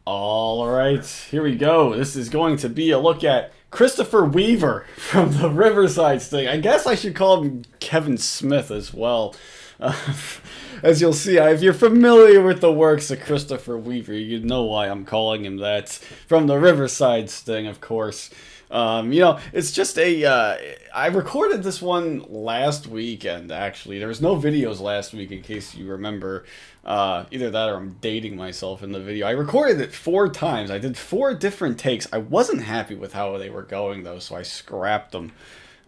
All right, here we go. This is going to be a look at Christopher Weaver from the Riverside Sting. I guess I should call him Kevin Smith as well. Uh, as you'll see, if you're familiar with the works of Christopher Weaver, you know why I'm calling him that. From the Riverside Sting, of course. It's just I recorded this one last weekend, actually. There was no videos last week, in case you remember. Either that or I'm dating myself in the video. I recorded it 4 times. I did 4 different takes. I wasn't happy with how they were going, though, so I scrapped them.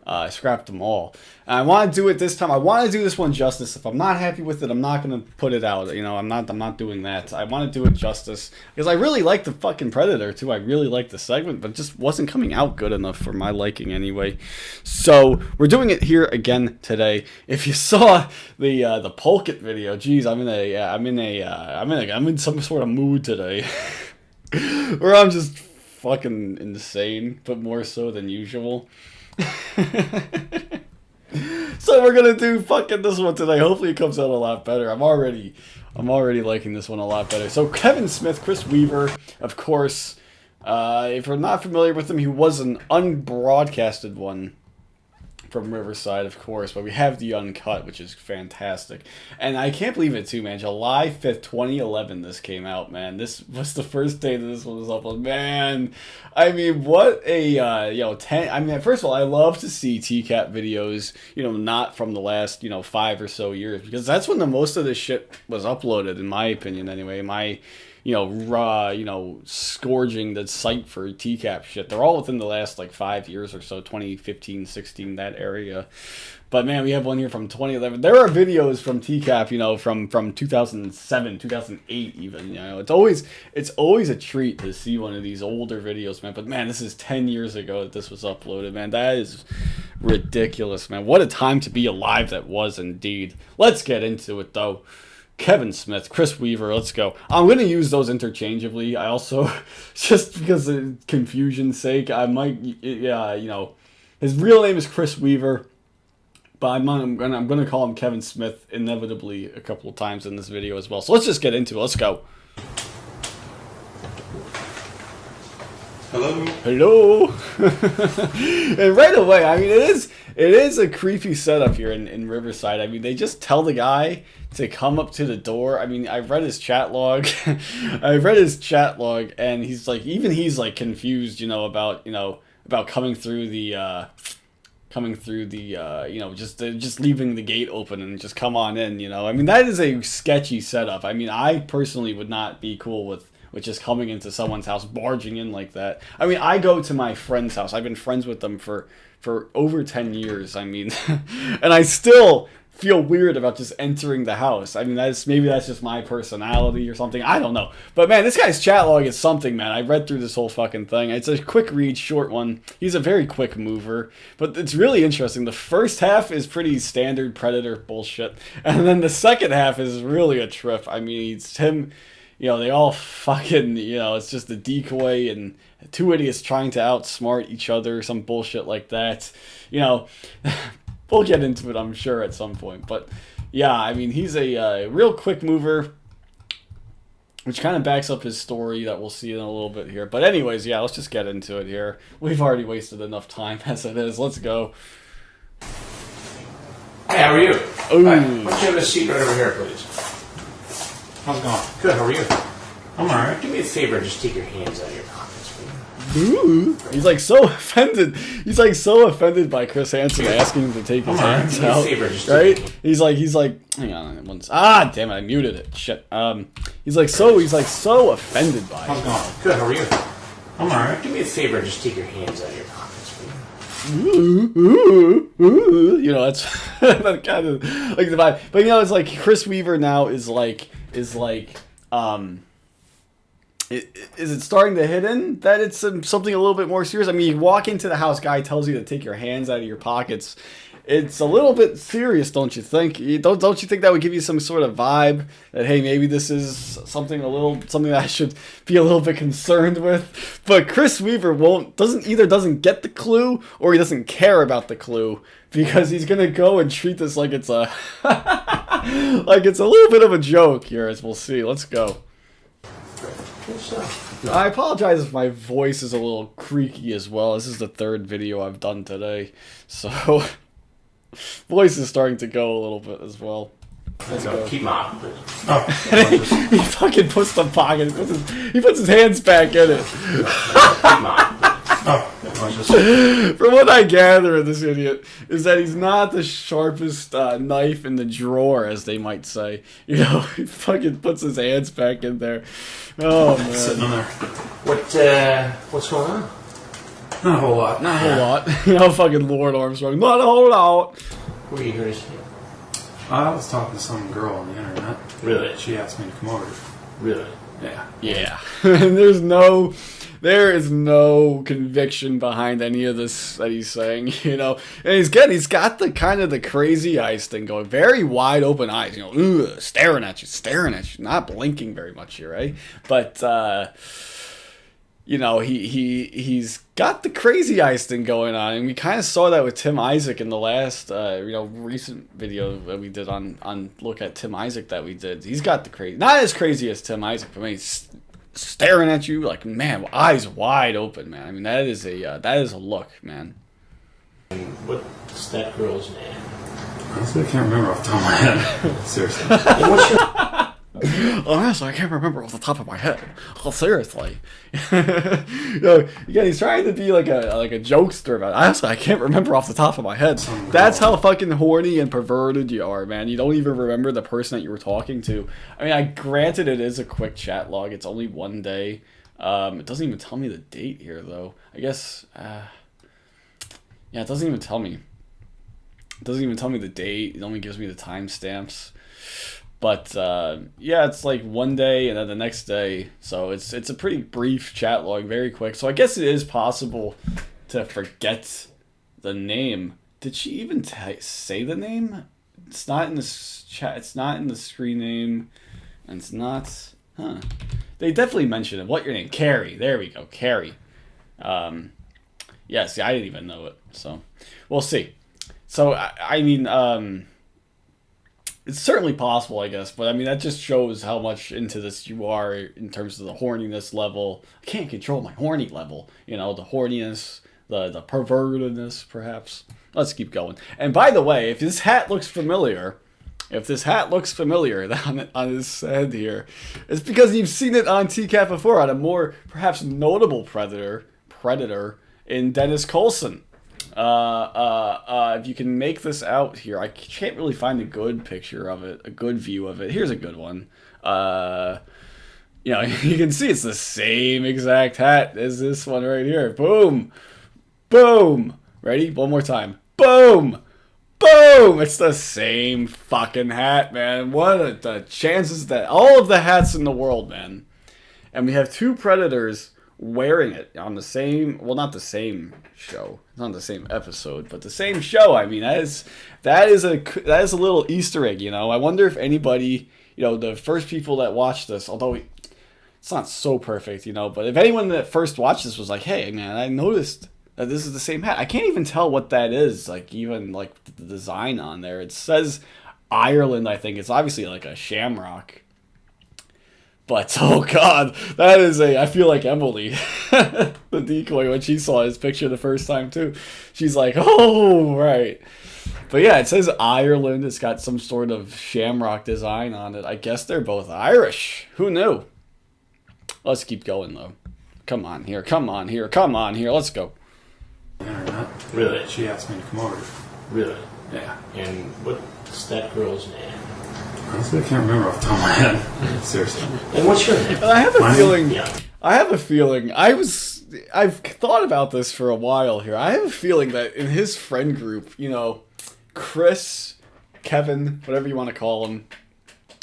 I scrapped them all. And I want to do it this time. I want to do this one justice. If I'm not happy with it, I'm not going to put it out. I'm not doing that. I want to do it justice. Because I really like the fucking Predator, too. I really like the segment, but it just wasn't coming out good enough for my liking anyway. So, we're doing it here again today. If you saw the Polkit video, geez, I'm in some sort of mood today. Where I'm just fucking insane, but more so than usual. So we're gonna do fucking this one today. Hopefully it comes out a lot better. I'm already liking this one a lot better. So Kevin Smith, Chris Weaver, of course. If you're not familiar with him, he was an unbroadcasted one from Riverside, of course, but we have the uncut, which is fantastic. And I can't believe it too, man. July 5th, 2011 this came out, man. This was the first day that this one was uploaded. Man, I mean, what a first of all, I love to see TCAP videos, not from the last, 5 or so years, because that's when the most of this shit was uploaded, in my opinion anyway. Scourging the site for TCAP shit. They're all within the last, 5 years or so, 2015, 16, that area. But, man, we have one here from 2011. There are videos from TCAP, from 2007, 2008 even, It's always a treat to see one of these older videos, man. But, man, this is 10 years ago that this was uploaded, man. That is ridiculous, man. What a time to be alive that was, indeed. Let's get into it, though. Kevin Smith, Chris Weaver, let's go. I'm going to use those interchangeably. I also, just because of confusion's sake, I might, his real name is Chris Weaver, but I'm gonna call him Kevin Smith inevitably a couple of times in this video as well. So let's just get into it. Let's go. Hello. And right away, I mean, it is a creepy setup here in Riverside. I mean, they just tell the guy to come up to the door. I mean, I've read his chat log. And he's confused, about coming through the just leaving the gate open and just come on in, I mean, that is a sketchy setup. I mean, I personally would not be cool with just coming into someone's house, barging in like that. I mean, I go to my friend's house. I've been friends with them for over 10 years. I mean, and I still feel weird about just entering the house. I mean, maybe that's just my personality or something. I don't know. But, man, this guy's chat log is something, man. I read through this whole fucking thing. It's a quick read, short one. He's a very quick mover. But it's really interesting. The first half is pretty standard Predator bullshit. And then the second half is really a trip. I mean, it's him... they all fucking, it's just a decoy and 2 idiots trying to outsmart each other, some bullshit like that. We'll get into it, I'm sure, at some point. But, yeah, I mean, he's a real quick mover, which kind of backs up his story that we'll see in a little bit here. But anyways, yeah, let's just get into it here. We've already wasted enough time as it is. Let's go. Hey, how are you? Ooh. Hi. Why don't you have a seat right over here, please? How's it going? Good, how are you? I'm alright. Do me a favor and just take your hands out of your pockets, please. Ooh. He's so offended. He's so offended by Chris Hansen asking him to take his hands out. Do me a favor, just right? He's like, hang on once. Ah, damn it, I muted it. Shit. He's so offended by it. How's it going? Good, how are you? I'm alright. Do me a favor and just take your hands out of your pockets, please. Ooh. That's that kind of like the vibe. But it's like Chris Weaver now is it starting to hit in that it's something a little bit more serious? I mean, you walk into the house, guy tells you to take your hands out of your pockets. It's a little bit serious, don't you think? Don't you think that would give you some sort of vibe that, hey, maybe this is something that I should be a little bit concerned with? But Chris Weaver doesn't get the clue, or he doesn't care about the clue, because he's gonna go and treat this like it's a like it's a little bit of a joke here, as we'll see. Let's go. Good stuff. I apologize if my voice is a little creaky as well. This is the third video I've done today, so voice is starting to go a little bit as well. Let's go. Keep mop. He fucking puts the pocket. He puts his hands back in it. Keep mop. From what I gather of this idiot is that he's not the sharpest knife in the drawer, as they might say. You know, he fucking puts his hands back in there. Oh man. Sitting on there. What's going on? Not a whole lot. Not a whole lot. You know, fucking Lord Armstrong. Not a whole lot. Who are you here to see? I was talking to some girl on the internet. Really? She asked me to come over. Really? Yeah. Yeah. And there is no conviction behind any of this that he's saying, you know. And he's got the kind of the crazy eyes thing going, very wide open eyes, you know, staring at you, not blinking very much here, right? But you know, he's got the crazy eyes thing going on, and we kind of saw that with Tim Isaac in the last you know, recent video that we did on look at Tim Isaac that we did. He's got the crazy, not as crazy as Tim Isaac, but I mean, he's staring at you like, man, eyes wide open, man. I mean, that is a look, man. What's that girl's name? Honestly, I can't remember off the top of my head. Seriously. And what's your... Honestly, I can't remember off the top of my head. Oh, seriously. You know, again, he's trying to be like a jokester about it. Honestly, I can't remember off the top of my head. That's how fucking horny and perverted you are, man. You don't even remember the person that you were talking to. I mean, granted it is a quick chat log. It's only one day. It doesn't even tell me the date here, though. I guess, yeah, it doesn't even tell me. It doesn't even tell me the date. It only gives me the timestamps. But yeah, it's like one day and then the next day. So it's a pretty brief chat log, very quick. So I guess it is possible to forget the name. Did she even say the name? It's not in the chat. It's not in the screen name. And it's not... Huh. They definitely mentioned it. What your name? Carrie. There we go. Carrie. Yeah, see, I didn't even know it. So we'll see. So, I mean... it's certainly possible, I guess, but I mean, that just shows how much into this you are in terms of the horniness level. I can't control my horny level, you know, the horniness, the pervertedness, perhaps. Let's keep going. And by the way, if this hat looks familiar on his head here, it's because you've seen it on TCAT before on a more, perhaps, notable predator in Dennis Coulson. If you can make this out here, I can't really find a good picture of it, a good view of it. Here's a good one. You know, you can see it's the same exact hat as this one right here. Boom, boom. Ready? One more time. Boom, boom. It's the same fucking hat, man. What are the chances that all of the hats in the world, man. And we have two predators wearing it on the same, well, not the same show, it's not the same episode, but the same show. I mean, that is a little Easter egg, you know. I wonder if anybody, you know, the first people that watched this, although it's not so perfect, you know, but if anyone that first watched this was like, hey man, I noticed that this is the same hat. I can't even tell what that is, like even like the design on there. It says Ireland, I think. It's obviously like a shamrock. But, oh god, that is I feel like Emily, the decoy, when she saw his picture the first time too. She's like, oh, right. But yeah, it says Ireland. It's got some sort of shamrock design on it. I guess they're both Irish. Who knew? Let's keep going, though. Come on here, let's go. Really? She asked me to come over. Really? Yeah. And what's that girl's name? Honestly, I can't remember off the top of my head. Seriously. And what's your name? I have a feeling. Yeah. I've thought about this for a while here. I have a feeling that in his friend group, you know, Chris, Kevin, whatever you want to call him,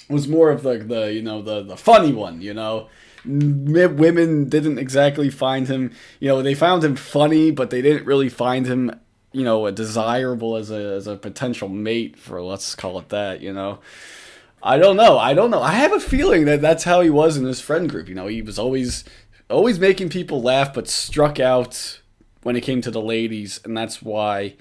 was more of the funny one, you know. Women didn't exactly find him, you know, they found him funny, but they didn't really find him, you know, desirable as a potential mate, for, let's call it that, you know. I don't know. I have a feeling that that's how he was in his friend group. You know, he was always making people laugh, but struck out when it came to the ladies, and that's why,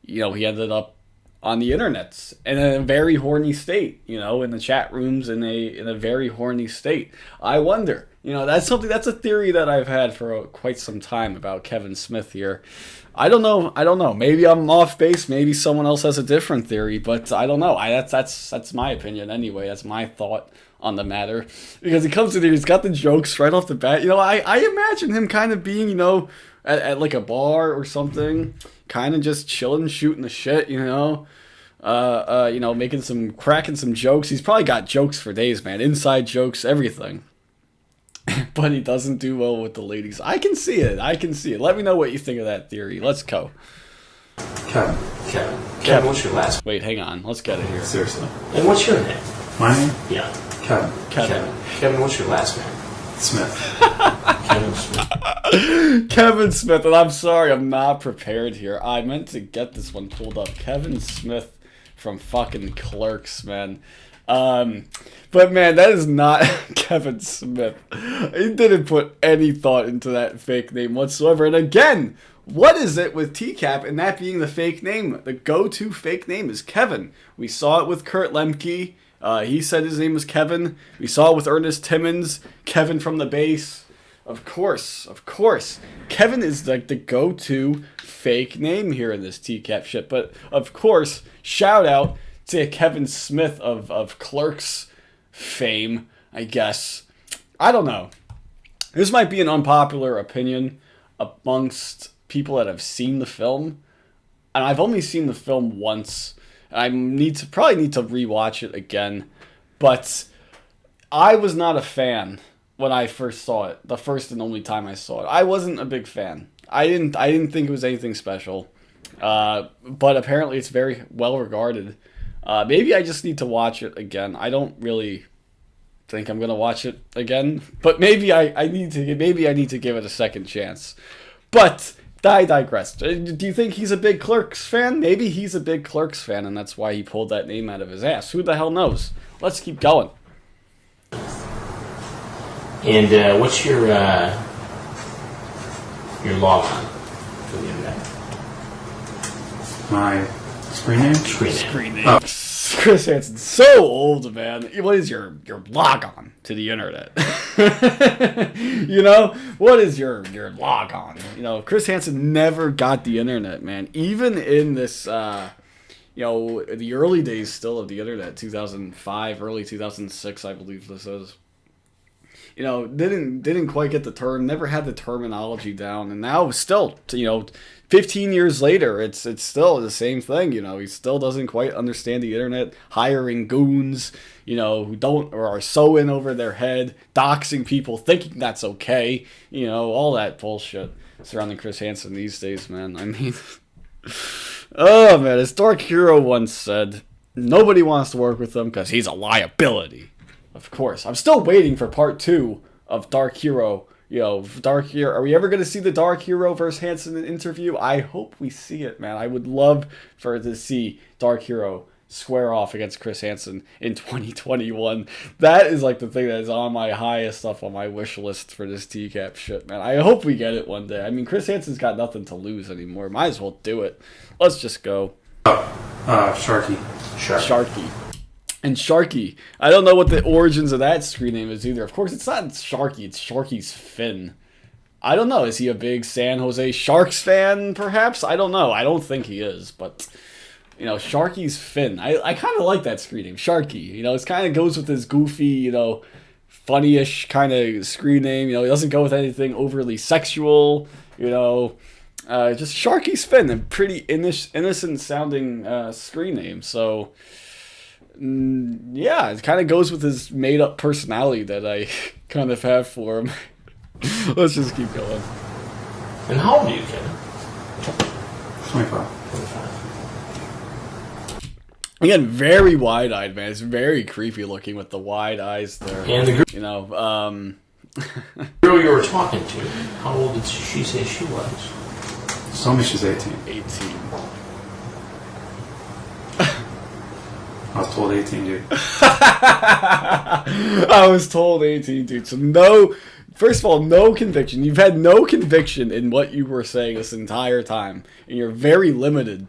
you know, he ended up on the internet in a very horny state. You know, in the chat rooms in a very horny state. I wonder. You know, that's a theory that I've had for quite some time about Kevin Smith here. I don't know. Maybe I'm off base. Maybe someone else has a different theory, but I don't know. That's my opinion anyway. That's my thought on the matter. Because he comes in here, he's got the jokes right off the bat. You know, I imagine him kind of being, you know, at like a bar or something, kind of just chilling, shooting the shit, you know. You know, cracking some jokes. He's probably got jokes for days, man. Inside jokes, everything. But he doesn't do well with the ladies. I can see it. Let me know what you think of that theory. Let's go. Kevin, what's your last name? Wait, hang on. Let's get it here. Seriously. And what's your name? My name? Yeah. Kevin. Kevin, what's your last name? Smith. Kevin Smith. Kevin Smith, and I'm sorry, I'm not prepared here. I meant to get this one pulled up. Kevin Smith from fucking Clerks, man. But man, that is not Kevin Smith. He didn't put any thought into that fake name whatsoever. And again, what is it with TCAP and that being the fake name? The go-to fake name is Kevin. We saw it with Kurt Lemke. He said his name was Kevin. We saw it with Ernest Timmons. Kevin from the base. Of course. Kevin is like the go-to fake name here in this TCAP shit. But of course, shout out to Kevin Smith of Clerks fame, I guess. I don't know. This might be an unpopular opinion amongst people that have seen the film. And I've only seen the film once. I probably need to rewatch it again. But I was not a fan when I first saw it. The first and only time I saw it. I wasn't a big fan. I didn't think it was anything special. But apparently it's very well regarded. Maybe I just need to watch it again. I don't really think I'm gonna watch it again, but maybe I need to give it a second chance. But I digress. Do you think he's a big Clerks fan? Maybe he's a big Clerks fan, and that's why he pulled that name out of his ass. Who the hell knows? Let's keep going. And what's your log on for the internet? My screen name? Screen name. Oh. Chris Hansen, so old, man. What is your log on to the internet? You know, what is your log on? You know, Chris Hansen never got the internet, man. Even in this, you know, the early days still of the internet, 2005, early 2006, I believe this is. You know, didn't quite get the term, never had the terminology down, and now still, you know, 15 years later, it's still the same thing. You know, he still doesn't quite understand the internet, hiring goons, you know, who don't or are so in over their head, doxing people, thinking that's okay, you know, all that bullshit surrounding Chris Hansen these days, man. I mean, oh man, as Dark Hero once said, nobody wants to work with him because he's a liability. Of course. I'm still waiting for part 2 of Dark Hero. You know, Dark Hero. Are we ever going to see the Dark Hero versus Hansen interview? I hope we see it, man. I would love to see Dark Hero square off against Chris Hansen in 2021. That is like the thing that is on my highest up on my wish list for this TCAP shit, man. I hope we get it one day. I mean, Chris Hansen's got nothing to lose anymore. Might as well do it. Let's just go. Sharky. Sharky. And Sharky, I don't know what the origins of that screen name is either. Of course, it's not Sharky, it's Sharky's Finn. I don't know, is he a big San Jose Sharks fan, perhaps? I don't know, I don't think he is, but, you know, Sharky's Finn. I kind of like that screen name, Sharky. You know, it kind of goes with his goofy, you know, funny-ish kind of screen name. You know, he doesn't go with anything overly sexual, you know. Just Sharky's Finn, a pretty innocent-sounding screen name, so... yeah, it kind of goes with his made-up personality that I kind of have for him. Let's just keep going. And how old are you, Kevin? 25. Again, very wide-eyed, man. It's very creepy looking with the wide eyes there. And the girl, you know, girl you were talking to, how old did she say she was? She told me she's 18. 18. I was told 18, dude. I was told 18, dude. So no, first of all, no conviction. You've had no conviction in what you were saying this entire time. In your very limited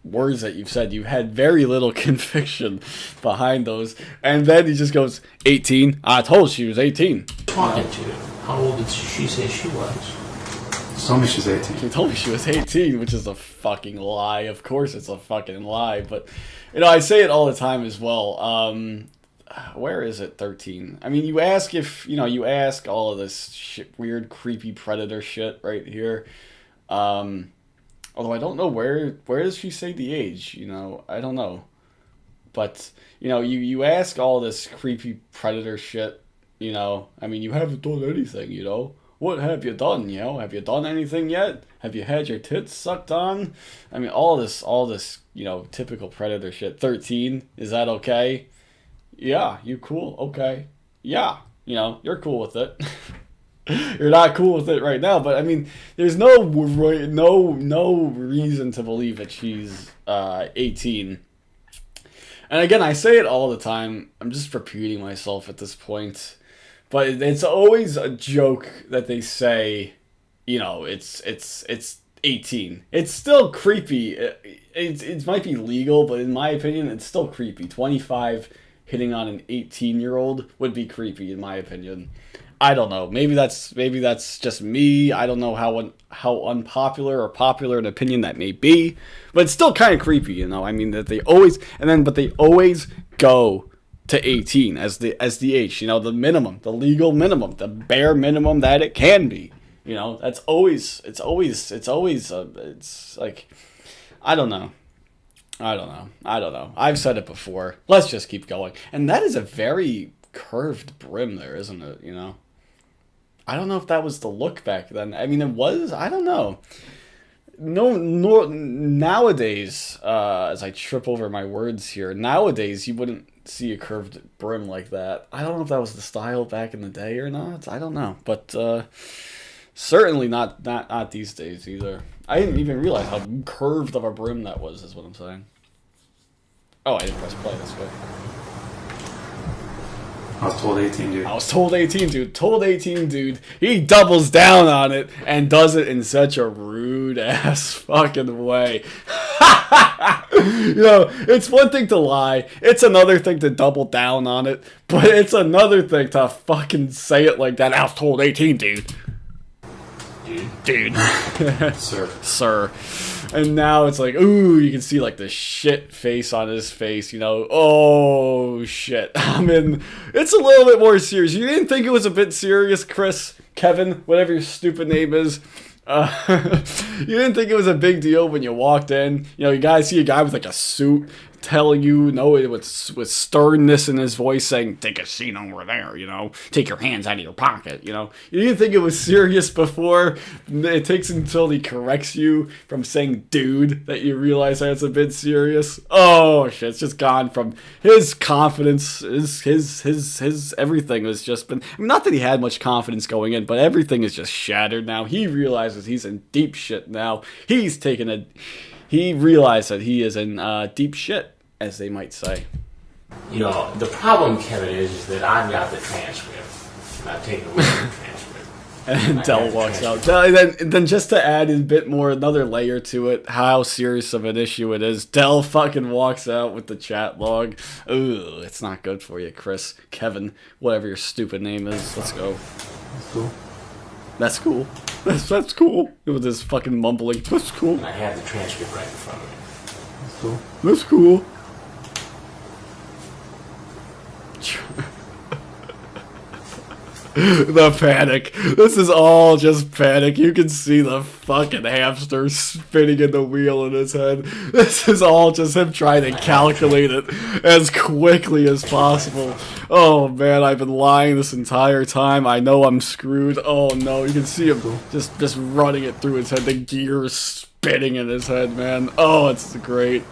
words that you've said, you had very little conviction behind those. And then he just goes, 18? I told she was 18. talking to? How old did she say she was? She told me she's 18. She told me she was 18, which is a fucking lie. Of course it's a fucking lie, but, I say it all the time as well. Where is it, 13? I mean, you ask if, you ask all of this shit, weird, creepy predator shit right here. Although I don't know where does she say the age, I don't know. But, you ask all this creepy predator shit, I mean, you haven't done anything, What have you done, Have you done anything yet? Have you had your tits sucked on? I mean, all this, typical predator shit. 13, is that okay? Yeah, you cool? Okay. Yeah, you're cool with it. You're not cool with it right now, but I mean, there's no reason to believe that she's 18. And again, I say it all the time. I'm just repeating myself at this point. But it's always a joke that they say, it's 18. It's still creepy. It might be legal, but in my opinion, it's still creepy. 25 hitting on an 18-year-old would be creepy, in my opinion. I don't know. Maybe that's just me. I don't know how unpopular or popular an opinion that may be, but it's still kind of creepy, I mean, that they always go to 18 as the age, the minimum, the legal minimum, the bare minimum that it can be. It's like, I don't know. I've said it before. Let's just keep going. And that is a very curved brim there, isn't it? I don't know if that was the look back then. I mean, it was. I don't know. No, nowadays, as I trip over my words here, nowadays you wouldn't see a curved brim like that. I don't know if that was the style back in the day or not. I don't know, but certainly not these days either. I didn't even realize how curved of a brim that was, is what I'm saying. Oh, I didn't press play this way. I was told 18, dude. I was told 18, dude. Told 18, dude. He doubles down on it and does it in such a rude-ass fucking way. It's one thing to lie. It's another thing to double down on it. But it's another thing to fucking say it like that. I was told 18, dude. Dude. Sir. And now it's like, ooh, you can see like the shit face on his face, Oh, shit. It's a little bit more serious. You didn't think it was a bit serious, Chris, Kevin, whatever your stupid name is? You didn't think it was a big deal when you walked in? You guys see a guy with like a suit telling you, with sternness in his voice, saying, take a seat over there, take your hands out of your pocket, You didn't think it was serious before. It takes until he corrects you from saying dude that you realize that it's a bit serious. Oh shit, it's just gone from his confidence, his everything has just been, not that he had much confidence going in, but everything is just shattered now. He realizes he's in deep shit now. He realized that he is in deep shit, as they might say. The problem, Kevin, is that I've got the transcript. I've taken away the transcript. And Del walks out. Then just to add a bit more, another layer to it, how serious of an issue it is, Del fucking walks out with the chat log. Ooh, it's not good for you, Chris, Kevin, whatever your stupid name is. Let's go. That's cool. That's cool. With his fucking mumbling. That's cool. And I have the transcript right in front of me. That's cool. The panic. This is all just panic. You can see the fucking hamster spinning in the wheel in his head. This is all just him trying to calculate it as quickly as possible. Oh man, I've been lying this entire time. I know I'm screwed. Oh no, you can see him just running it through his head. The gears spinning in his head, man. Oh, it's great.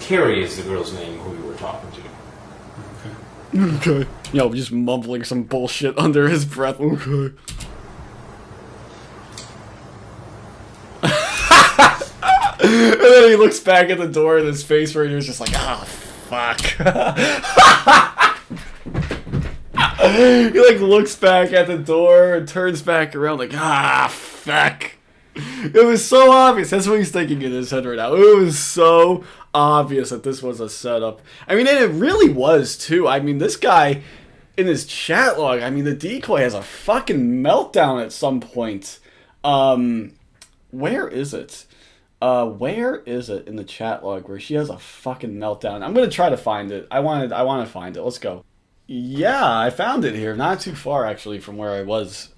Carrie is the girl's name who we were talking to. Okay. Just mumbling some bullshit under his breath. Okay. And then he looks back at the door and his face right here is just like, fuck. He looks back at the door and turns back around like, fuck. It was so obvious. That's what he's thinking in his head right now. It was so obvious that this was a setup. I mean, and it really was, too. I mean, this guy, in his chat log, I mean, the decoy has a fucking meltdown at some point. Where is it? Where is it in the chat log where she has a fucking meltdown? I'm going to try to find it. I want to find it. Let's go. Yeah, I found it here. Not too far, actually, from where I was.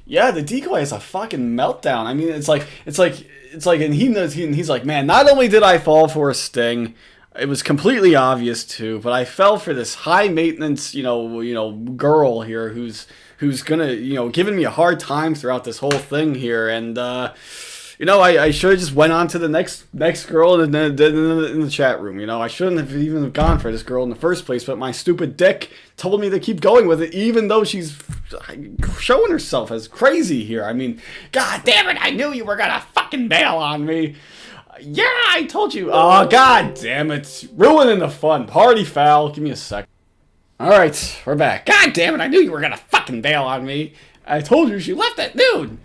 Yeah, the decoy has a fucking meltdown. I mean, it's like, and he knows, he's like, man, not only did I fall for a sting, it was completely obvious too, but I fell for this high maintenance, girl here who's gonna, giving me a hard time throughout this whole thing here, and I should have just went on to the next girl in the chat room. I shouldn't have even gone for this girl in the first place, but my stupid dick told me to keep going with it, even though she's showing herself as crazy here. I mean, god damn it, I knew you were gonna fucking bail on me. Yeah, I told you. Oh, god damn it. Ruining the fun. Party foul. Give me a sec. Alright, we're back. God damn it, I knew you were gonna fucking bail on me. I told you she left at noon.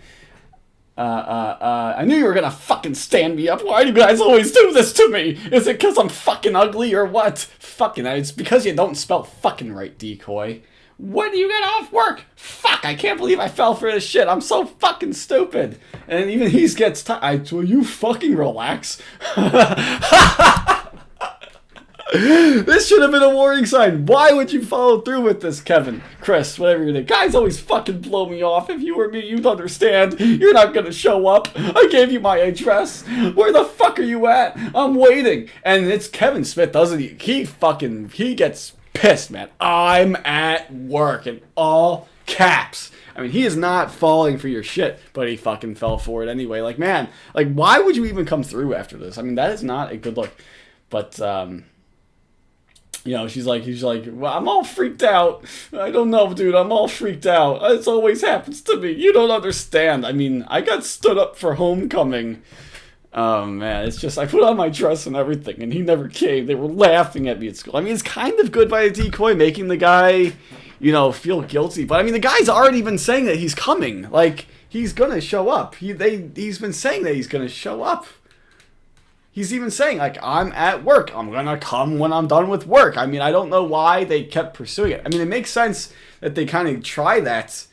I knew you were gonna fucking stand me up. Why do you guys always do this to me? Is it because I'm fucking ugly or what? Fucking, it's because you don't spell fucking right, decoy. When do you get off work? Fuck, I can't believe I fell for this shit. I'm so fucking stupid. And even he gets tired. Will you fucking relax? This should have been a warning sign. Why would you follow through with this, Kevin? Chris, whatever your name. Guys always fucking blow me off. If you were me, you'd understand. You're not gonna show up. I gave you my address. Where the fuck are you at? I'm waiting. And it's Kevin Smith, doesn't he? He gets pissed, man. I'm at work in all caps. I mean, he is not falling for your shit, but he fucking fell for it anyway. Like, man, like, why would you even come through after this? I mean, that is not a good look. But, he's like, well, I'm all freaked out. I don't know, dude. I'm all freaked out. This always happens to me. You don't understand. I mean, I got stood up for homecoming. Oh, man. It's just, I put on my dress and everything, and he never came. They were laughing at me at school. I mean, it's kind of good by the decoy, making the guy, feel guilty. But, I mean, the guy's already been saying that he's coming. Like, he's going to show up. He's been saying that he's going to show up. He's even saying, like, I'm at work. I'm going to come when I'm done with work. I mean, I don't know why they kept pursuing it. I mean, it makes sense that they kind of try that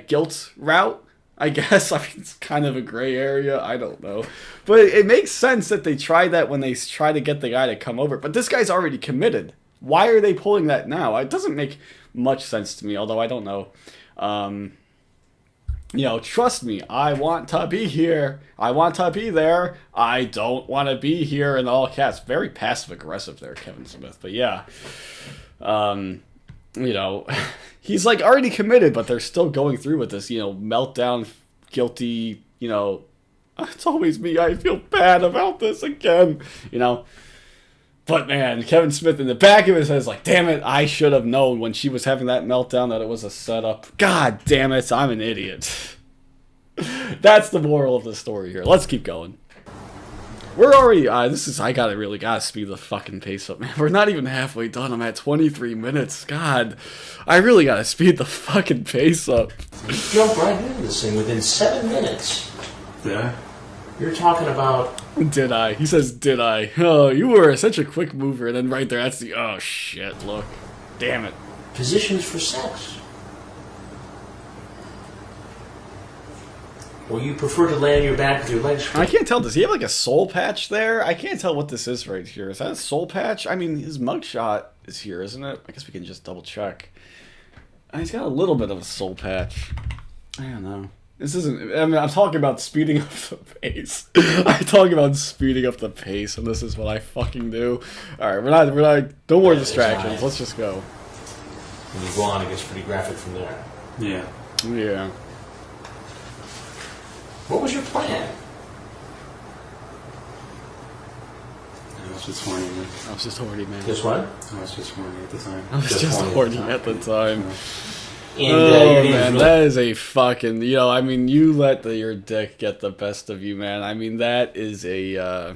guilt route, I guess. I mean, it's kind of a gray area. I don't know. But it makes sense that they try that when they try to get the guy to come over. But this guy's already committed. Why are they pulling that now? It doesn't make much sense to me, although I don't know. Trust me, I want to be here. I want to be there. I don't want to be here in all caps. Very passive-aggressive there, Kevin Smith. But yeah, he's like already committed, but they're still going through with this, meltdown, guilty, it's always me. I feel bad about this again, But man, Kevin Smith in the back of his head is like, damn it, I should have known when she was having that meltdown that it was a setup. God damn it, I'm an idiot. That's the moral of the story here. Let's keep going. We're already, I gotta speed the fucking pace up, man. We're not even halfway done. I'm at 23 minutes. God, I really gotta speed the fucking pace up. Jump right into this thing within 7 minutes. Yeah. You're talking about... Did I? He says, did I? Oh, you were such a quick mover. And then right there, that's the... Oh, shit, look. Damn it. Positions for sex. Or you prefer to lay on your back with your legs... I can't tell. Does he have like a soul patch there? I can't tell what this is right here. Is that a soul patch? I mean, his mugshot is here, isn't it? I guess we can just double check. He's got a little bit of a soul patch. I don't know. This isn't... I mean, I'm talking about speeding up the pace. I'm talking about speeding up the pace, and this is what I fucking do. Alright, we're not... No more distractions. Let's just go. When you go on, it gets pretty graphic from there. Yeah. Yeah. What was your plan? I was just horny, man. I was just horny, man. This one? I was just horny at the time. I was just horny at the time. And, Oh, man, that is a fucking... I mean, you let your dick get the best of you, man. I mean, that is a...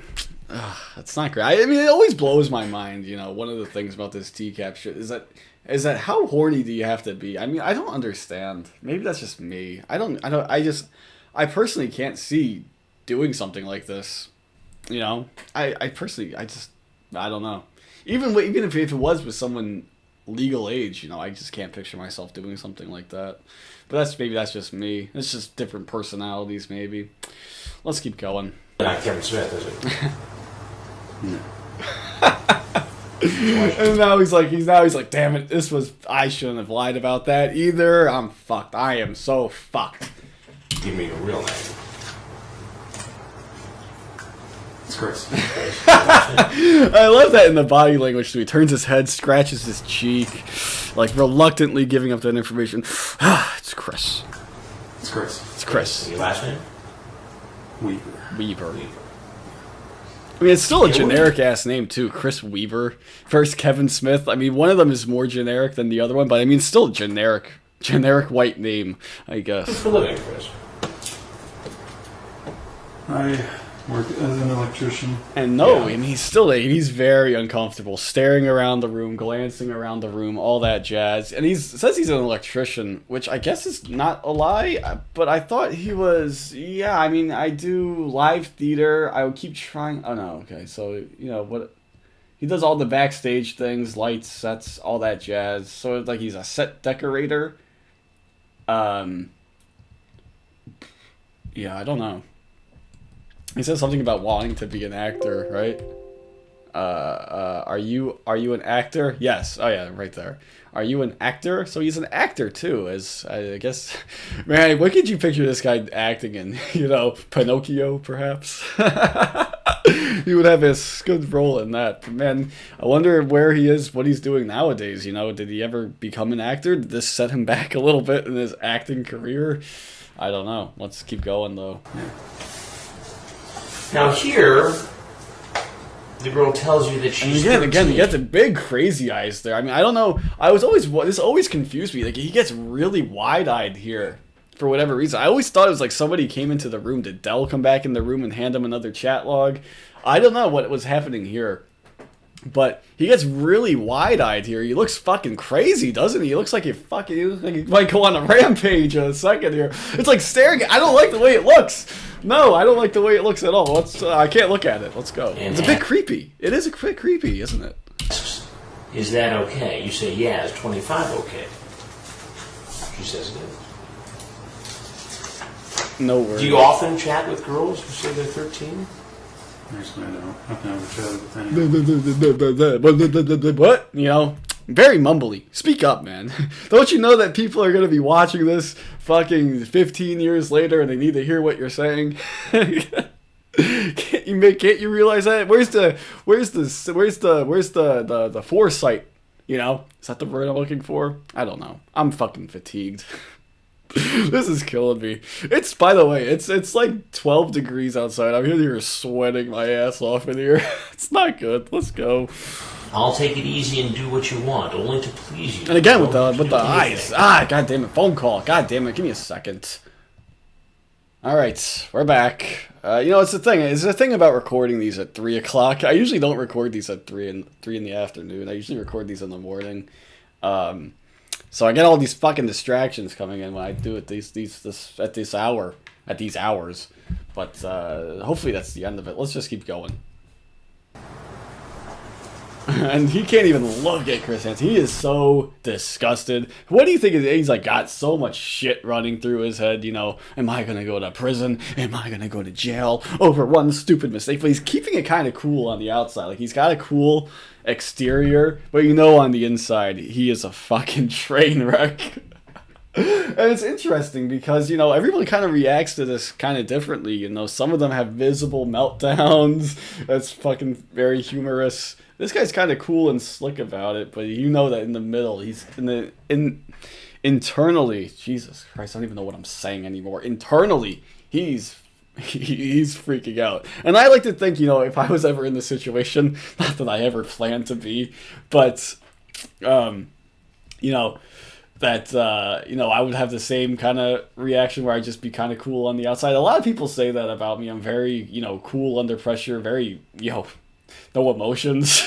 that's not great. I mean, it always blows my mind, one of the things about this TCAP shit is that how horny do you have to be? I mean, I don't understand. Maybe that's just me. I I personally can't see doing something like this. You know, I personally, I don't know. Even if it was with someone legal age, you know, I just can't picture myself doing something like that. But that's just me. It's just different personalities, maybe. Let's keep going. Not Kevin Smith, is it? No. And now he's like, damn it, I shouldn't have lied about that either. I'm fucked. I am so fucked. Give me your real name. It's Chris. I love that in the body language too. He turns his head, scratches his cheek, like reluctantly giving up that information. It's Chris. It's Chris. It's Chris. Your last name? Weaver. Weaver. I mean, it's still a generic-ass name, too. Chris Weaver. First, Kevin Smith. I mean, one of them is more generic than the other one, but I mean, still generic white name, I guess. What's for living, Chris? I work as an electrician. And and he's very uncomfortable, staring around the room, glancing around the room, all that jazz. And says he's an electrician, which I guess is not a lie, but I thought he was, I mean, I do live theater, I would keep trying, oh no, okay, so, you know, what, he does all the backstage things, lights, sets, all that jazz, so it's like he's a set decorator. Yeah, I don't know. He says something about wanting to be an actor, right? Are you an actor? Yes. Oh yeah, right there. Are you an actor? So he's an actor too, as I guess. Man, what could you picture this guy acting in? You know, Pinocchio, perhaps. He would have a good role in that. But man, I wonder where he is, what he's doing nowadays. You know, did he ever become an actor? Did this set him back a little bit in his acting career? I don't know. Let's keep going though. Yeah. Now here, the girl tells you that she's again, he gets the big crazy eyes there. I mean, I don't know. This always confused me. Like, he gets really wide-eyed here for whatever reason. I always thought it was like somebody came into the room. Did Dell come back in the room and hand him another chat log? I don't know what was happening here. But he gets really wide-eyed here. He looks fucking crazy, doesn't he? He looks like he might go on a rampage in a second here. It's like staring at. I don't like the way it looks. No, I don't like the way it looks at all. I can't look at it. Let's go. It's a bit creepy. It is a bit creepy, isn't it? Is that okay? You say, yeah, is 25 okay? She says it is. No worries. Do you often chat with girls who say they're 13? Actually, I don't. I've never chatted with anyone. What? You know, very mumbly. Speak up, man. Don't you know that people are going to be watching this fucking 15 years later and they need to hear what you're saying? Can't you realize that? Where's the foresight? You know? Is that the word I'm looking for? I don't know. I'm fucking fatigued. This is killing me. By the way, it's like 12 degrees outside. I'm here sweating my ass off in here. It's not good. Let's go. I'll take it easy and do what you want, only to please you. And again with the eyes. God damn it. Phone call. God damn it. Give me a second. Alright, we're back. You know, it's the thing about recording these at 3 o'clock. I usually don't record these at 3 in the afternoon. I usually record these in the morning. So I get all these fucking distractions coming in when I do it at these hours. But hopefully that's the end of it. Let's just keep going. And he can't even look at Chris Hansen. He is so disgusted. What do you think? He's like got so much shit running through his head. You know, am I gonna go to prison? Am I gonna go to jail over one stupid mistake? But he's keeping it kind of cool on the outside. Like, he's got a cool exterior, but you know, on the inside, he is a fucking train wreck. And it's interesting because, you know, everyone kind of reacts to this kind of differently. You know, some of them have visible meltdowns. That's fucking very humorous. This guy's kind of cool and slick about it, but you know that in the middle, he's internally, Jesus Christ, I don't even know what I'm saying anymore. Internally, he's freaking out. And I like to think, you know, if I was ever in this situation, not that I ever plan to be, but, you know, that, you know, I would have the same kind of reaction where I'd just be kind of cool on the outside. A lot of people say that about me. I'm very, you know, cool under pressure, very, you know, no emotions.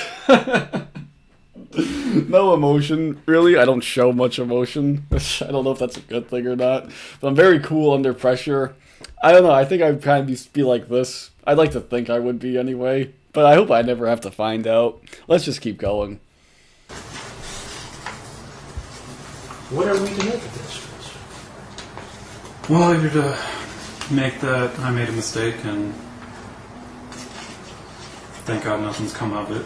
No emotion, really. I don't show much emotion. I don't know if that's a good thing or not. But I'm very cool under pressure. I don't know. I think I'd kind of be like this. I'd like to think I would be anyway. But I hope I never have to find out. Let's just keep going. What are we to make of this? Well, you're to make that I made a mistake and thank God nothing's come of it.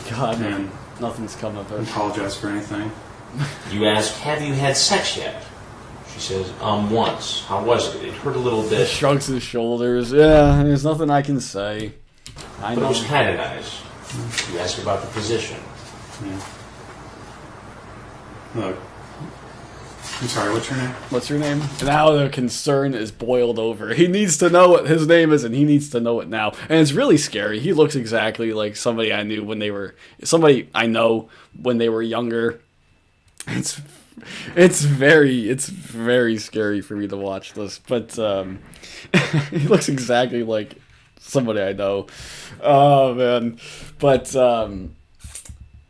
God, And nothing's come of it. apologize for anything. You ask, have you had sex yet? She says, once. How was it? It hurt a little He bit. shrugs his shoulders. Yeah, there's nothing I can say. I But it know. was kind of nice. You ask about the position. Yeah. Look. I'm sorry, what's your name? What's your name? Now the concern is boiled over. He needs to know what his name is, and he needs to know it now. And it's really scary. He looks exactly like somebody I knew when they were... Somebody I know when they were younger. It's very scary for me to watch this. But he looks exactly like somebody I know. Oh, man. But,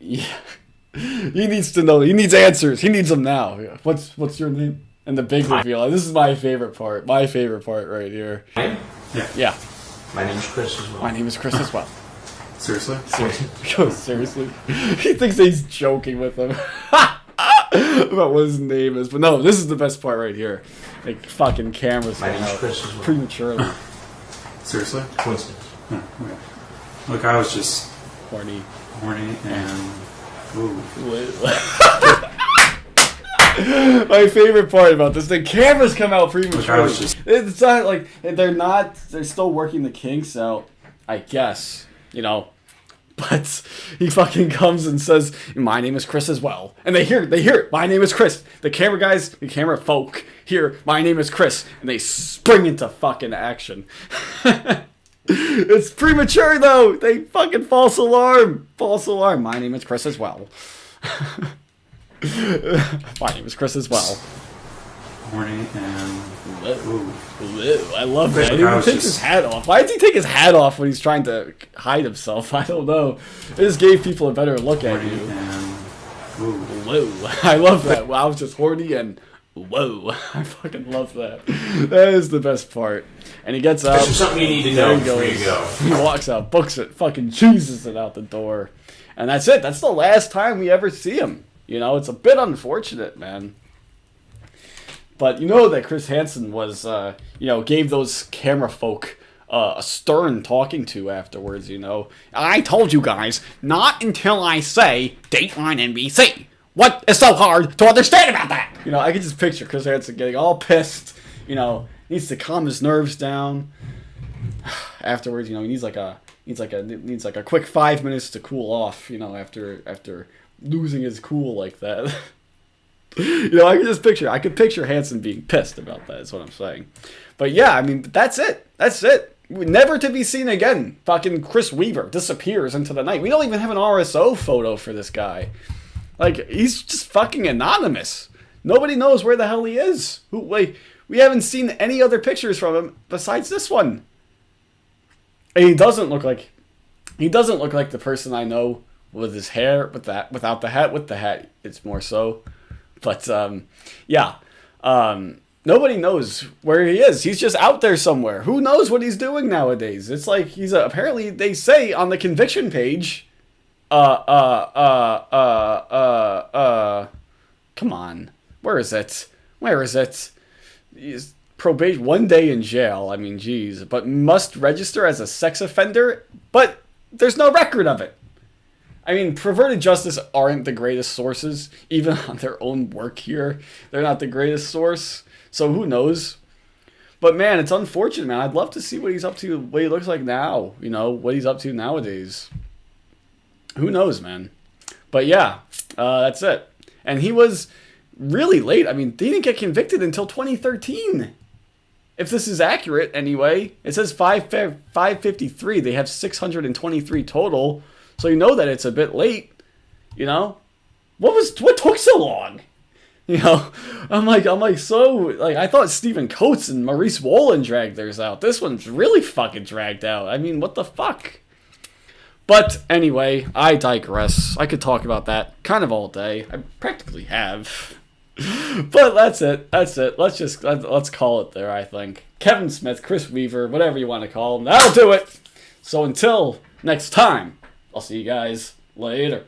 yeah... He needs to know. He needs answers. He needs them now. What's your name? And the big reveal. This is my favorite part. My favorite part right here. Yeah. My name's Chris as well. My name is Chris as well. Seriously? Seriously? He thinks he's joking with him. About what his name is. But no, this is the best part right here. Like, fucking cameras My coming name's out Chris as well. prematurely. Seriously? Coincidence. Oh, okay. Look, I was just Horny. and... Ooh. My favorite part about this, the cameras come out Look, I prematurely. was just... It's not like they're still working the kinks out, I guess, you know. But he fucking comes and says, "My name is Chris as well," and they hear it. My name is Chris. The camera guys, the camera folk hear, "My name is Chris," and they spring into fucking action. It's premature though. They fucking false alarm. My name is Chris as well. My name is Chris as well. Horny and... Ooh. I love that. Look, He I was takes his hat off. Why does he take his hat off when he's trying to hide himself? I don't know. It just gave people a better look at Horny you. and... Ooh. Whoa. I love that. Wow, I was just horny and whoa. I fucking love that. That is the best part. And he gets out. There's something you need to There know he before goes. you go. He walks out, books it, fucking chooses it out the door. And that's it. That's the last time we ever see him. You know, it's a bit unfortunate, man. But you know that Chris Hansen was, gave those camera folk a stern talking to afterwards, you know. I told you guys, not until I say Dateline NBC. What is so hard to understand about that? You know, I can just picture Chris Hansen getting all pissed, you know, needs to calm his nerves down. Afterwards, you know, he needs like a quick 5 minutes to cool off, you know, after losing his cool like that. You know, I could picture Hansen being pissed about that, is what I'm saying. But yeah, I mean, that's it. Never to be seen again. Fucking Chris Weaver disappears into the night. We don't even have an RSO photo for this guy. Like, he's just fucking anonymous. Nobody knows where the hell he is. We haven't seen any other pictures from him besides this one. And he doesn't look like the person I know with his hair, without the hat. With the hat, it's more so. But, nobody knows where he is. He's just out there somewhere. Who knows what he's doing nowadays? It's like he's apparently, they say on the conviction page, come on. Where is it? He's probation, 1 day in jail. I mean, geez. But must register as a sex offender? But there's no record of it. I mean, perverted justice aren't the greatest sources. Even on their own work here, they're not the greatest source. So who knows? But man, it's unfortunate, man. I'd love to see what he's up to, what he looks like now. You know, what he's up to nowadays. Who knows, man? But yeah, that's it. And he was really late. I mean, he didn't get convicted until 2013. If this is accurate, anyway. It says 553. They have 623 total. So you know that it's a bit late, you know? What took so long? You know, I'm like, I thought Stephen Coates and Maurice Wolin dragged theirs out. This one's really fucking dragged out. I mean, what the fuck? But anyway, I digress. I could talk about that kind of all day. I practically have. But that's it. Let's call it there, I think. Kevin Smith, Chris Weaver, whatever you want to call him. That'll do it. So until next time, I'll see you guys later.